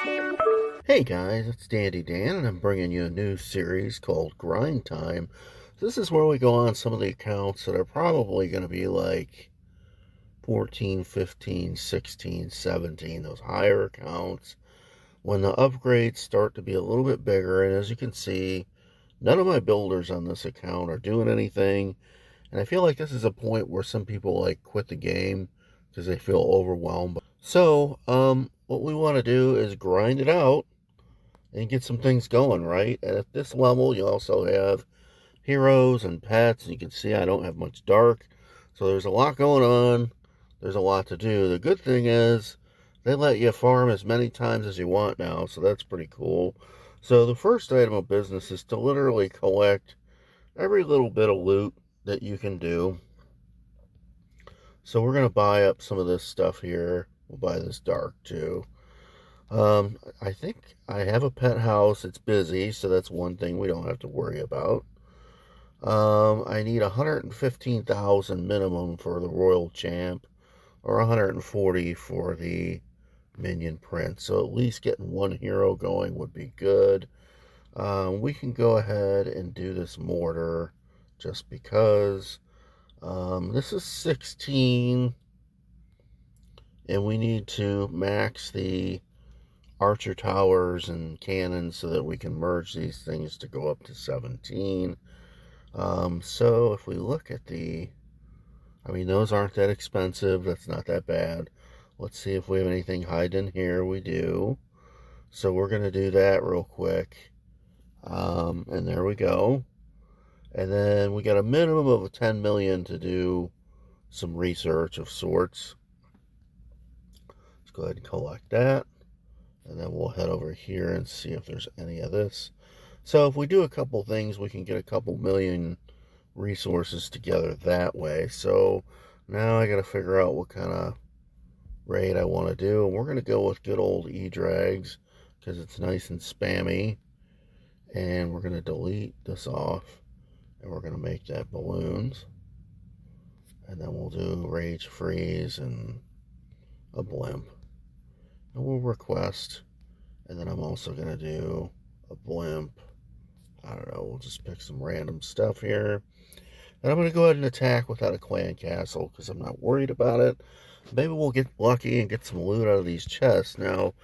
Hey guys, it's DandyDan, and I'm bringing you a new series called Grind Time. This is where we go on some of the accounts that are probably going to be like 14, 15, 16, 17, those higher accounts, when the upgrades start to be a little bit bigger. And as you can see, none of my builders on this account are doing anything. And I feel like this is a point where some people like quit the game because they feel overwhelmed. So, what we want to do is grind it out and get some things going, right? And at this level, you also have heroes and pets. And you can see I don't have much dark. So there's a lot going on. There's a lot to do. The good thing is they let you farm as many times as you want now. So that's pretty cool. So the first item of business is to literally collect every little bit of loot that you can do. So we're going to buy up some of this stuff here. We'll buy this dark too. I think I have a pet house. It's busy, so that's one thing we don't have to worry about. I need 115,000 minimum for the Royal Champ, or 140 for the Minion Prince. So at least getting one hero going would be good. We can go ahead and do this mortar just because. This is 16, and we need to max the archer towers and cannons so that we can merge these things to go up to 17. So if we look at those aren't that expensive. That's not that bad. Let's see if we have anything hiding here. We do. So we're going to do that real quick. And there we go. And then we got a minimum of 10 million to do some research of sorts. Let's go ahead and collect that. And then we'll head over here and see if there's any of this. So if we do a couple things, we can get a couple million resources together that way. So now I got to figure out what kind of raid I want to do. And we're going to go with good old E-Drags because it's nice and spammy. And we're going to delete this off. And we're going to make that balloons. And then we'll do Rage Freeze and a blimp. And we'll request, and then I'm also going to do a blimp. I don't know, we'll just pick some random stuff here. And I'm going to go ahead and attack without a clan castle because I'm not worried about it. Maybe we'll get lucky and get some loot out of these chests. Now,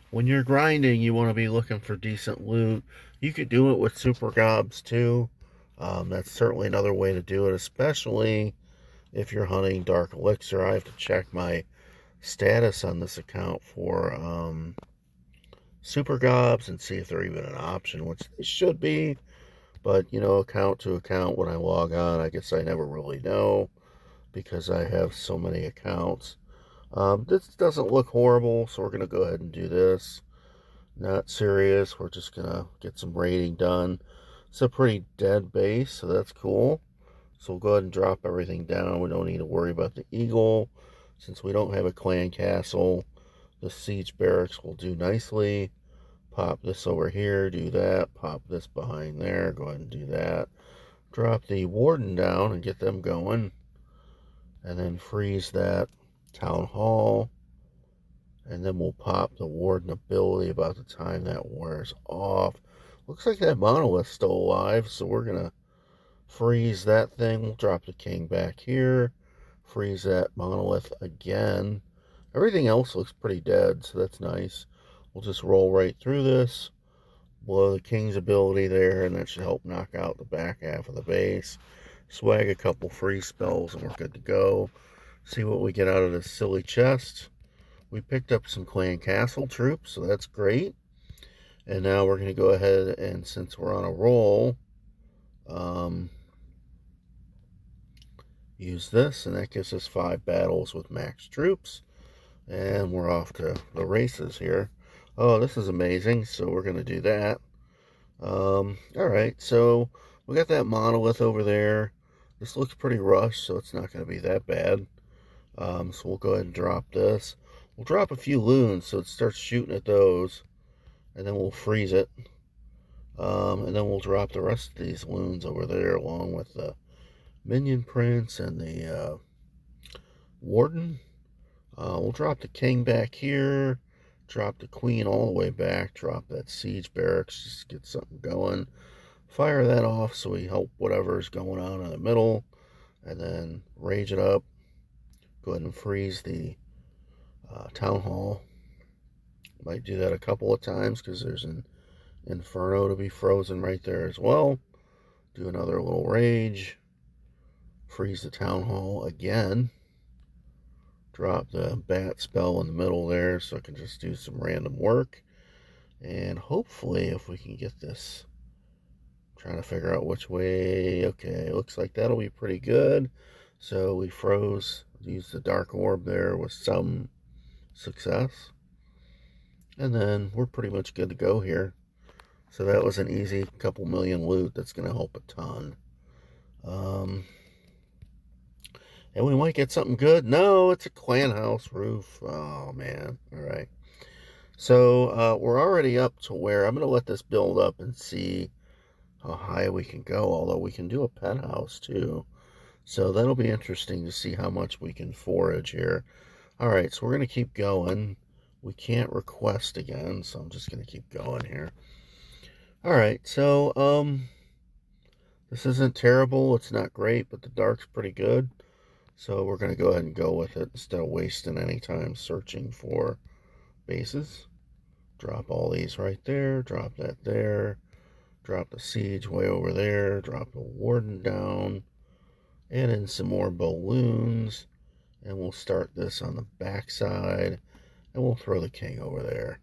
when you're grinding, you want to be looking for decent loot. You could do it with super gobs too. That's certainly another way to do it, especially if you're hunting dark elixir. I have to check my status on this account for super gobs and see if they're even an option, which they should be. But, account to account, when I log on, I guess I never really know because I have so many accounts. This doesn't look horrible, so we're going to go ahead and do this. Not serious. We're just going to get some raiding done. It's a pretty dead base, so that's cool. So we'll go ahead and drop everything down. We don't need to worry about the eagle. Since we don't have a clan castle, the siege barracks will do nicely. Pop this over here, do that. Pop this behind there, go ahead and do that. Drop the warden down and get them going. And then freeze that town hall. And then we'll pop the warden ability about the time that wears off. Looks like that monolith's still alive, so we're going to freeze that thing. We'll drop the king back here. Freeze that monolith again. Everything else looks pretty dead, so that's nice. We'll just roll right through this. Blow the king's ability there, and that should help knock out the back half of the base. Swag a couple free spells, and we're good to go. See what we get out of this silly chest. We picked up some clan castle troops, so that's great. And now we're going to go ahead and, since we're on a roll, use this, and that gives us 5 battles with max troops. And we're off to the races here. Oh, this is amazing. So we're going to do that. Alright, so we got that monolith over there. This looks pretty rushed, so it's not going to be that bad. So we'll go ahead and drop this. We'll drop a few loons so it starts shooting at those. And then we'll freeze it. And then we'll drop the rest of these loons over there along with the Minion Prince and the Warden. We'll drop the king back here. drop the queen all the way back, drop that siege barracks, just get something going. Fire that off so we help whatever's going on in the middle, and then rage it up. Go ahead and freeze the town hall. Might do that a couple of times because there's an inferno to be frozen right there as well. Do another little rage. Freeze the town hall again. Drop the bat spell in the middle there so I can just do some random work. And hopefully if we can get this, I'm trying to figure out which way. Okay, looks like that'll be pretty good. So we froze, used the dark orb there with some success. And then we're pretty much good to go here. So that was an easy couple million loot that's going to help a ton. And we might get something good. No, it's a clan house roof. Oh, man. All right. So we're already up to where I'm going to let this build up and see how high we can go. Although we can do a penthouse too. So that'll be interesting to see how much we can forage here. All right. So we're going to keep going. We can't request again. So I'm just going to keep going here. All right. So this isn't terrible. It's not great, but the dark's pretty good. So we're going to go ahead and go with it instead of wasting any time searching for bases. Drop all these right there. Drop that there. Drop the siege way over there. Drop the warden down. Add in some more balloons. And we'll start this on the back side. And we'll throw the king over there.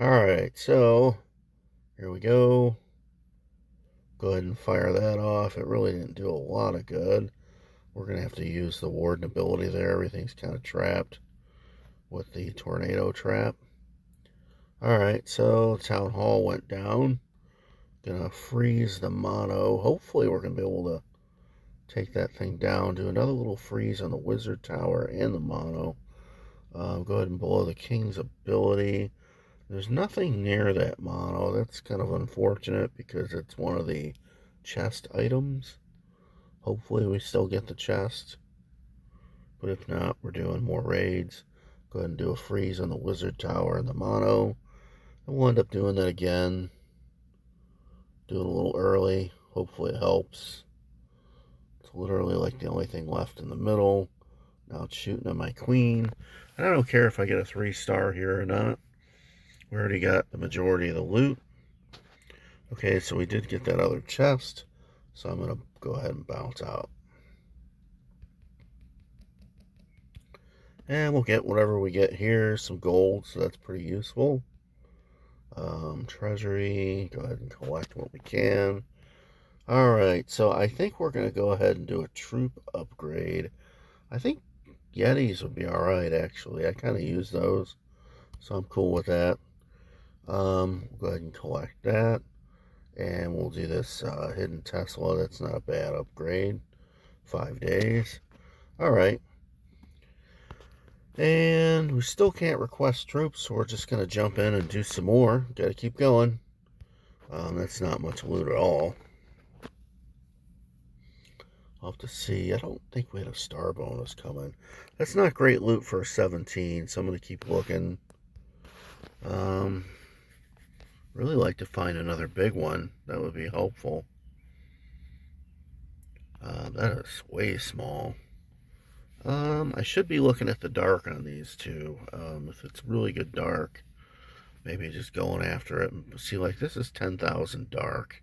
Alright, so here we go. Go ahead and fire that off. It really didn't do a lot of good. We're going to have to use the warden ability there. Everything's kind of trapped with the tornado trap. Alright, so town hall went down. Gonna freeze the mono. Hopefully we're going to be able to take that thing down. Do another little freeze on the wizard tower and the mono. Go ahead and blow the king's ability. There's nothing near that mono. That's kind of unfortunate because it's one of the chest items. Hopefully we still get the chest. But if not, we're doing more raids. Go ahead and do a freeze on the wizard tower and the mono. And we'll end up doing that again. Do it a little early. Hopefully it helps. It's literally like the only thing left in the middle. Now it's shooting at my queen. And I don't care if I get a 3-star here or not. We already got the majority of the loot. Okay, so we did get that other chest. So I'm going to go ahead and bounce out. And we'll get whatever we get here. Some gold, so that's pretty useful. Treasury, go ahead and collect what we can. Alright, so I think we're going to go ahead and do a troop upgrade. I think Yetis would be alright, actually. I kind of use those, so I'm cool with that. We'll go ahead and collect that. And we'll do this hidden Tesla. That's not a bad upgrade. 5 days. Alright. And we still can't request troops, so we're just going to jump in and do some more. Got to keep going. That's not much loot at all. I'll have to see. I don't think we had a star bonus coming. That's not great loot for a 17, so I'm going to keep looking. Really like to find another big one. That would be helpful. That is way small. I should be looking at the dark on these two. If it's really good dark, maybe just going after it. And see, like, this is 10,000 dark.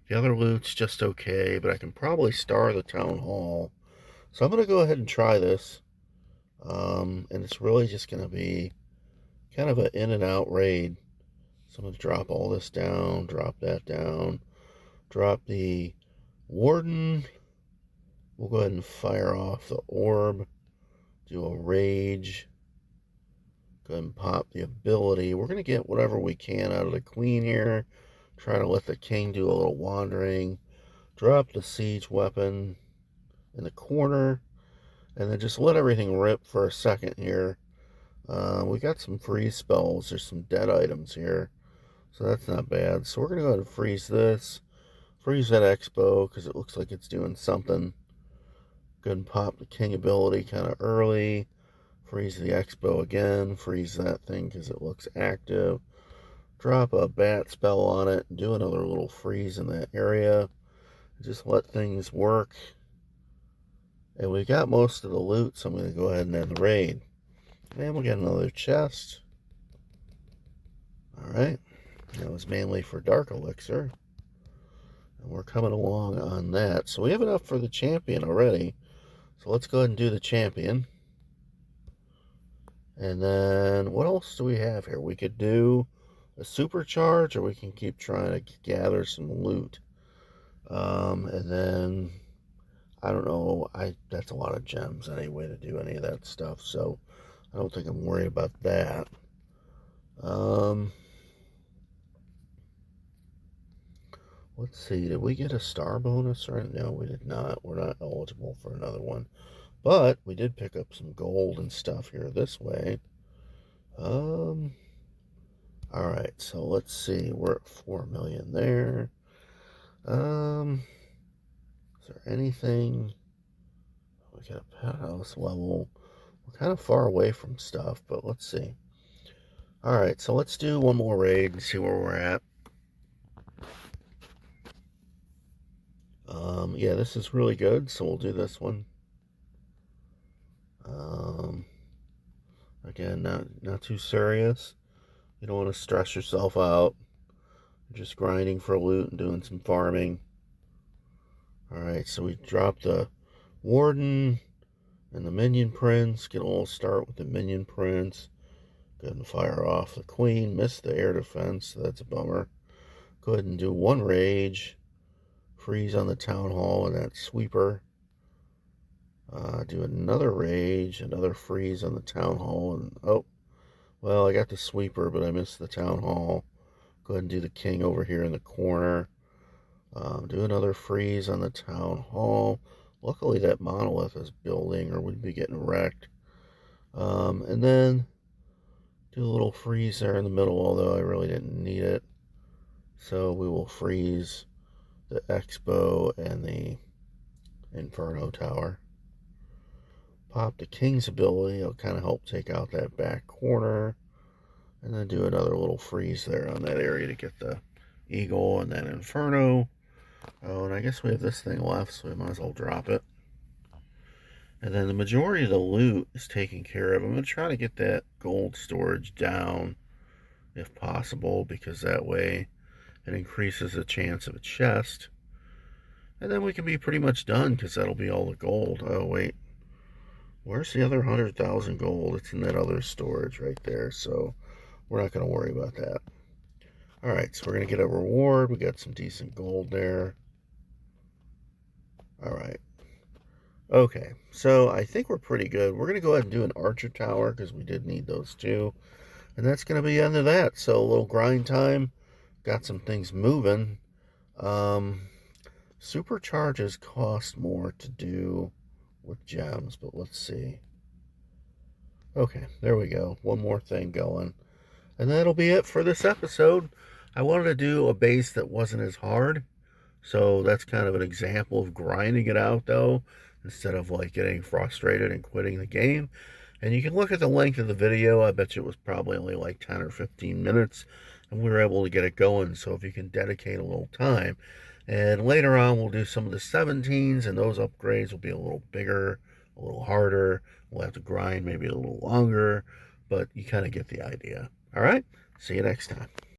The other loot's just okay, but I can probably star the town hall. So I'm going to go ahead and try this. And it's really just going to be kind of an in and out raid. So I'm going to drop all this down, drop that down, drop the warden. We'll go ahead and fire off the orb, do a rage, go ahead and pop the ability. We're going to get whatever we can out of the queen here, try to let the king do a little wandering, drop the siege weapon in the corner, and then just let everything rip for a second here. We got some freeze spells. There's some dead items here, so that's not bad. So we're going to go ahead and freeze this, freeze that expo, because it looks like it's doing something. Go ahead and pop the king ability kind of early. Freeze the Expo again. Freeze that thing because it looks active. Drop a bat spell on it and do another little freeze in that area. Just let things work. And we got most of the loot, so I'm going to go ahead and end the raid. And we'll get another chest. Alright. That was mainly for Dark Elixir. And we're coming along on that. So we have enough for the champion already. So let's go ahead and do the champion. And then what else do we have here? We could do a supercharge, or we can keep trying to gather some loot. And then I don't know. That's a lot of gems anyway to do any of that stuff. So I don't think I'm worried about that. Let's see. Did we get a star bonus? Right? No, we did not. We're not eligible for another one. But we did pick up some gold and stuff here this way. Alright, so let's see. We're at 4 million there. Is there anything? We got a pet house level. We're kind of far away from stuff, but let's see. Alright, so let's do one more raid and see where we're at. Yeah, this is really good, so we'll do this one. Again, not too serious. You don't want to stress yourself out. You're just grinding for loot and doing some farming. Alright, so we dropped the Warden and the Minion Prince. Get a little start with the Minion Prince. Go ahead and fire off the Queen. Missed the air defense, so that's a bummer. Go ahead and do one rage. Freeze on the Town Hall and that Sweeper. Do another rage, another freeze on the Town Hall, and oh, well, I got the Sweeper, but I missed the Town Hall. Go ahead and do the King over here in the corner. Do another freeze on the Town Hall. Luckily, that monolith is building, or we'd be getting wrecked. And then do a little freeze there in the middle, although I really didn't need it. So we will freeze the Expo and the Inferno Tower. Pop the King's ability. It'll kind of help take out that back corner. And then do another little freeze there on that area to get the Eagle and then Inferno. Oh, and I guess we have this thing left, so we might as well drop it. And then the majority of the loot is taken care of. I'm going to try to get that gold storage down if possible, because that way it increases the chance of a chest. And then we can be pretty much done, because that'll be all the gold. Oh, wait. Where's the other 100,000 gold? It's in that other storage right there, so we're not going to worry about that. Alright, so we're going to get a reward. We got some decent gold there. Alright. Okay, so I think we're pretty good. We're going to go ahead and do an archer tower, because we did need those too. And that's going to be the end of that. So a little grind time. Got some things moving. Supercharges cost more to do with gems, but let's see. Okay, there we go. One more thing going. And that'll be it for this episode. I wanted to do a base that wasn't as hard. So that's kind of an example of grinding it out, though, instead of like getting frustrated and quitting the game. And you can look at the length of the video. I bet you it was probably only like 10 or 15 minutes. And we were able to get it going. So if you can dedicate a little time. And later on, we'll do some of the 17s, and those upgrades will be a little bigger, a little harder. We'll have to grind maybe a little longer, but you kind of get the idea. All right, see you next time.